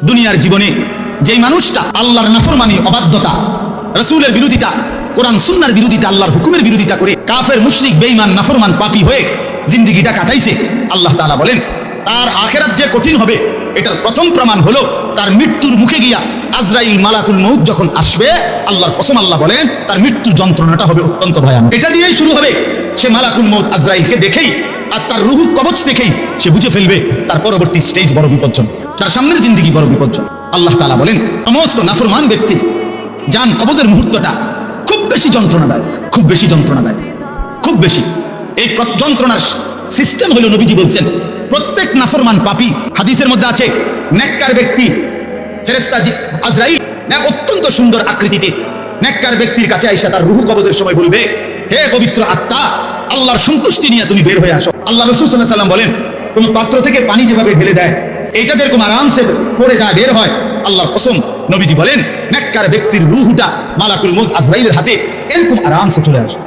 দুনিয়ার জীবনে যেই মানুষটা আল্লাহর নাফরমানি, অবাধ্যতা, রাসূলের বিরোধিতা, কোরআন সুন্নাহর বিরোধিতা, আল্লাহর হুকুমের বিরোধিতা করে কাফের, মুশরিক, বেঈমান, নাফরমান, পাপী হয়ে জিন্দেগিটা কাটাইছে, আল্লাহ তাআলা বলেন তার আখিরাত যে কঠিন হবে এটার প্রথম প্রমাণ হলো তার মৃত্যুর মুখে গিয়া আজরাইল, মালাকুল মউত যখন আসবে, আল্লাহর কসম আল্লাহ বলেন তার মৃত্যুর যন্ত্রণাটা হবে অত্যন্ত ভয়ানক। এটা দিয়েই শুরু হবে, সে মালাকুল মউত আজরাইলকে দেখেই আর তার রুহু কবচ দেখেই সে বুঝে ফেলবে তার পরবর্তী স্টেজ বড় বিপজ্জনক, তার সামনের জিন্দেগি বড় বিপজ্জনক। আল্লাহ তাআলা বলেন সমস্ত নাফরমান ব্যক্তি জান কবজের মুহূর্তটা খুব বেশি যন্ত্রণাদায়ক, খুব বেশি যন্ত্রণাদায়ক, খুব বেশি। এই যন্ত্রণার সিস্টেম হলো, নবীজি বলছেন প্রত্যেক নাফরমান পাপী, হাদিসের মধ্যে আছে নেককার ব্যক্তি ফেরেশতা আজরাইল অত্যন্ত সুন্দর আকৃতিতে নেককার ব্যক্তির কাছে আইসা তার রুহু কবজের সময় বলবে, হে পবিত্র আত্মা, আল্লাহর সন্তুষ্টি নিয়ে তুমি বের হয়ে আসো। আল্লাহ রাসূল সাল্লাল্লাহু আলাইহি ওয়াসাল্লাম বলেন কোন পাত্র থেকে পানি যেভাবে ঢেলে দেয় এটা যেরকম আরামসে পড়ে যায়, বের হয়, আল্লাহর কসম নবীজি বলেন নেককার ব্যক্তির রুহুটা মালাকুল মউত আজরাইলের হাতে এরকম আরামসে চলে আসে।